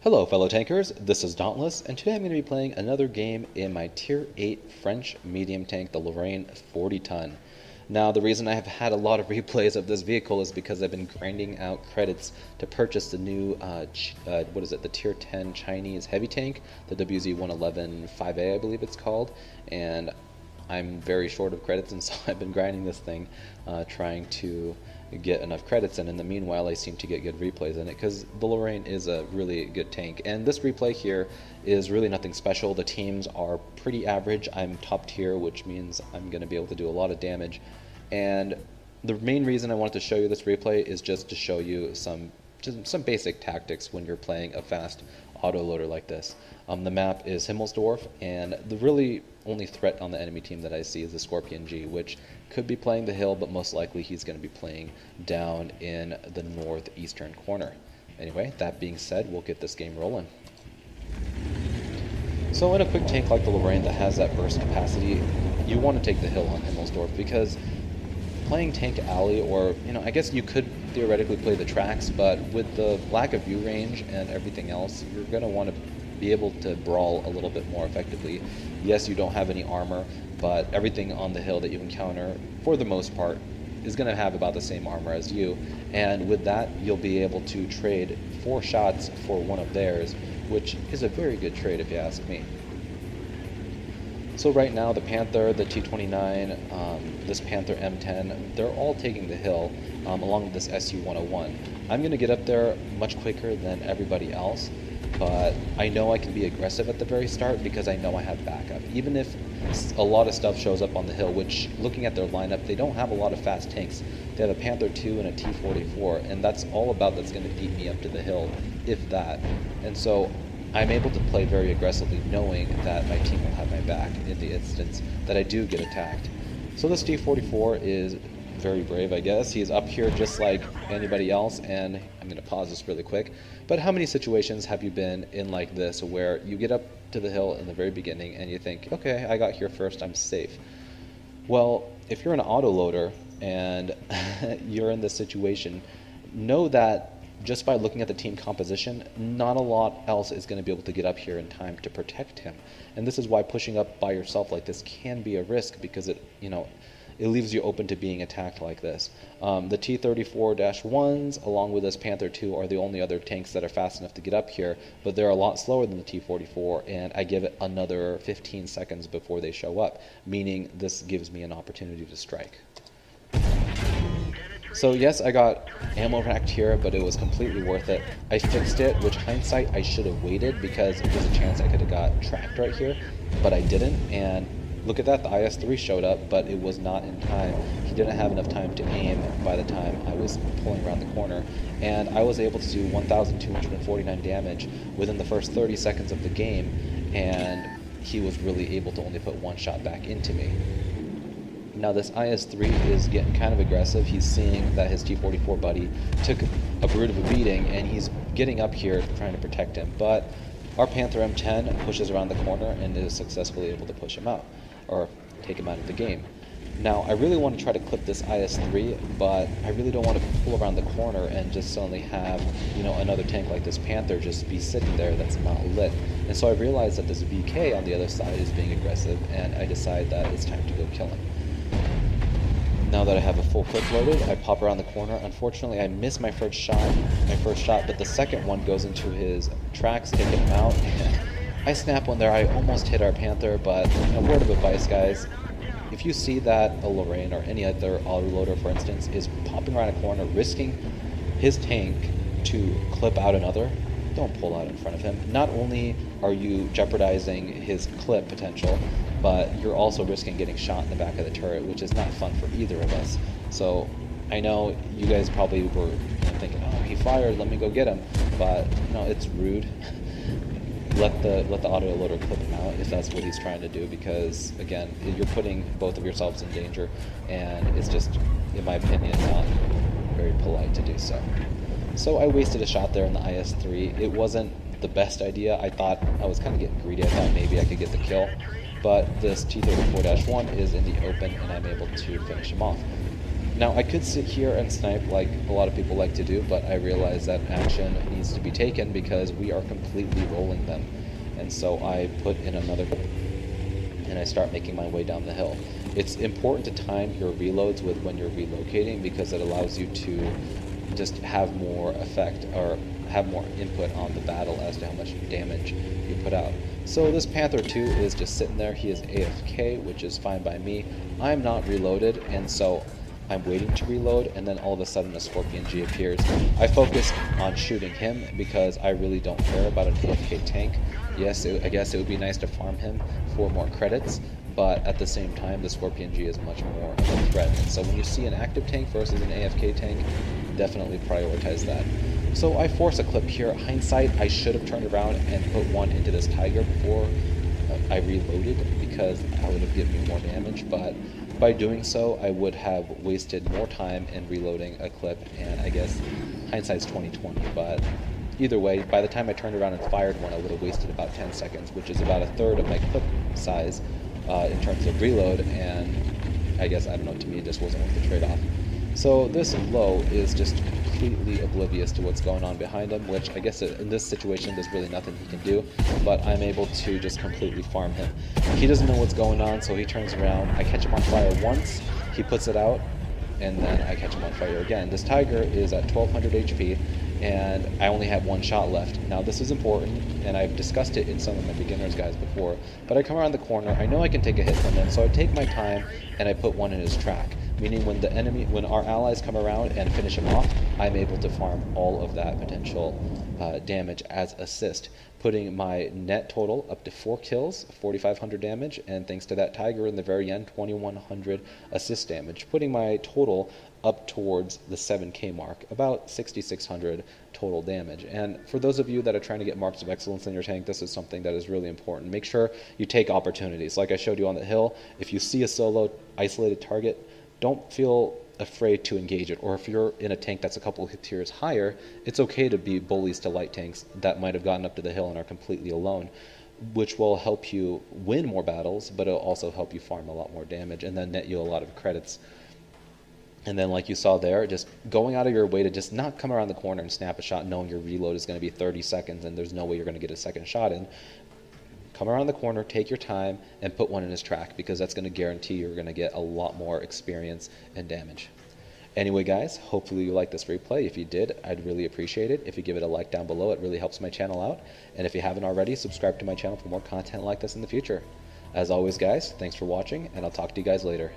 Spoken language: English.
Hello fellow tankers, this is Dauntless, and today I'm going to be playing another game in my Tier 8 French medium tank, the Lorraine 40 ton. Now the reason I have had a lot of replays of this vehicle is because I've been grinding out credits to purchase the new, the Tier 10 Chinese heavy tank, the WZ-111 5A I believe it's called, and I'm very short of credits, and so I've been grinding this thing, trying to get enough credits, and in the meanwhile I seem to get good replays in it because the Lorraine is a really good tank. And this replay here is really nothing special. The teams are pretty average. I'm top tier, which means I'm going to be able to do a lot of damage, and the main reason I wanted to show you this replay is just to show you some basic tactics when you're playing a fast autoloader like this. The map is Himmelsdorf, and the really only threat on the enemy team that I see is the Scorpion G, which could be playing the hill, but most likely he's going to be playing down in the northeastern corner. Anyway, that being said, we'll get this game rolling. So in a quick tank like the Lorraine that has that burst capacity, you want to take the hill on Himmelsdorf because playing tank alley, or I guess you could theoretically play the tracks, but with the lack of view range and everything else, you're going to want to be able to brawl a little bit more effectively. Yes, you don't have any armor, but everything on the hill that you encounter, for the most part, is going to have about the same armor as you, and with that you'll be able to trade 4 shots for one of theirs, which is a very good trade if you ask me. So right now the Panther, the T29, this Panther M10, they're all taking the hill along with this SU-101. I'm going to get up there much quicker than everybody else, but I know I can be aggressive at the very start because I know I have backup. Even if a lot of stuff shows up on the hill, which looking at their lineup, they don't have a lot of fast tanks. They have a Panther 2 and a T-44, and that's all about that's going to beat me up to the hill, if that. And so I'm able to play very aggressively knowing that my team will have my back in the instance that I do get attacked. So this T-44 is very brave, I guess. He's up here just like anybody else, and I'm going to pause this really quick. But how many situations have you been in like this where you get up to the hill in the very beginning and you think, okay, I got here first, I'm safe? Well, if you're an autoloader and you're in this situation, know that just by looking at the team composition, not a lot else is going to be able to get up here in time to protect him. And this is why pushing up by yourself like this can be a risk, because it leaves you open to being attacked like this. The T-34-1s, along with this Panther 2, are the only other tanks that are fast enough to get up here, but they're a lot slower than the T-44, and I give it another 15 seconds before they show up, meaning this gives me an opportunity to strike. So yes, I got ammo racked here, but it was completely worth it. I fixed it, which hindsight I should have waited because there's a chance I could have got tracked right here, but I didn't, and look at that, the IS-3 showed up, but it was not in time. He didn't have enough time to aim by the time I was pulling around the corner, and I was able to do 1,249 damage within the first 30 seconds of the game, and he was really able to only put 1 shot back into me. Now this IS-3 is getting kind of aggressive. He's seeing that his T-44 buddy took a brute of a beating, and he's getting up here trying to protect him, but our Panther M10 pushes around the corner and is successfully able to push him out, or take him out of the game. Now I really want to try to clip this IS-3, but I really don't want to pull around the corner and just suddenly have another tank like this Panther just be sitting there that's not lit. And so I realized that this VK on the other side is being aggressive, and I decide that it's time to go kill him. Now that I have a full clip loaded, I pop around the corner. Unfortunately, I miss my first shot, but the second one goes into his tracks, taking him out. I snap one there. I almost hit our Panther, but a word of advice, guys. If you see that a Lorraine or any other autoloader, for instance, is popping around a corner, risking his tank to clip out another, don't pull out in front of him. Not only are you jeopardizing his clip potential, but you're also risking getting shot in the back of the turret, which is not fun for either of us. So I know you guys probably were thinking, oh, he fired, let me go get him. But it's rude. let the autoloader clip him out if that's what he's trying to do, because again, you're putting both of yourselves in danger, and it's just, in my opinion, not very polite to do so. So I wasted a shot there in the IS-3. It wasn't the best idea. I thought I was kind of getting greedy. I thought maybe I could get the kill, but this T-34-1 is in the open, and I'm able to finish him off. Now I could sit here and snipe like a lot of people like to do, but I realize that action needs to be taken because we are completely rolling them. And so I put in another clip and I start making my way down the hill. It's important to time your reloads with when you're relocating because it allows you to just have more effect or have more input on the battle as to how much damage you put out. So this Panther 2 is just sitting there. He is AFK, which is fine by me. I'm not reloaded, and so I'm waiting to reload, and then all of a sudden a Scorpion G appears. I focused on shooting him because I really don't care about an AFK tank. Yes, I guess it would be nice to farm him for more credits, but at the same time, the Scorpion G is much more of a threat. And so when you see an active tank versus an AFK tank, definitely prioritize that. So I force a clip here. Hindsight, I should have turned around and put one into this Tiger before I reloaded because I would have given me more damage, but by doing so, I would have wasted more time in reloading a clip, and I guess hindsight's 20/20, but either way, by the time I turned around and fired one, I would have wasted about 10 seconds, which is about a third of my clip size in terms of reload, and I guess, I don't know, to me it just wasn't worth the trade-off. So this low is just completely oblivious to what's going on behind him, which I guess in this situation there's really nothing he can do, but I'm able to just completely farm him. He doesn't know what's going on, so he turns around. I catch him on fire once, he puts it out, and then I catch him on fire again. This Tiger is at 1200 HP, and I only have one shot left. Now this is important, and I've discussed it in some of my beginner's guides before, but I come around the corner, I know I can take a hit from him, so I take my time and I put one in his track. Meaning when our allies come around and finish him off, I'm able to farm all of that potential damage as assist, putting my net total up to 4 kills, 4,500 damage, and thanks to that Tiger in the very end, 2,100 assist damage, putting my total up towards the 7k mark, about 6,600 total damage. And for those of you that are trying to get marks of excellence in your tank, this is something that is really important. Make sure you take opportunities. Like I showed you on the hill, if you see a solo isolated target, don't feel afraid to engage it, or if you're in a tank that's a couple of tiers higher, it's okay to be bullies to light tanks that might have gotten up to the hill and are completely alone, which will help you win more battles, but it'll also help you farm a lot more damage and then net you a lot of credits. And then like you saw there, just going out of your way to just not come around the corner and snap a shot knowing your reload is going to be 30 seconds and there's no way you're going to get a second shot in. Come around the corner, take your time, and put one in his track, because that's going to guarantee you're going to get a lot more experience and damage. Anyway guys, hopefully you liked this replay. If you did, I'd really appreciate it. If you give it a like down below, it really helps my channel out. And if you haven't already, subscribe to my channel for more content like this in the future. As always guys, thanks for watching, and I'll talk to you guys later.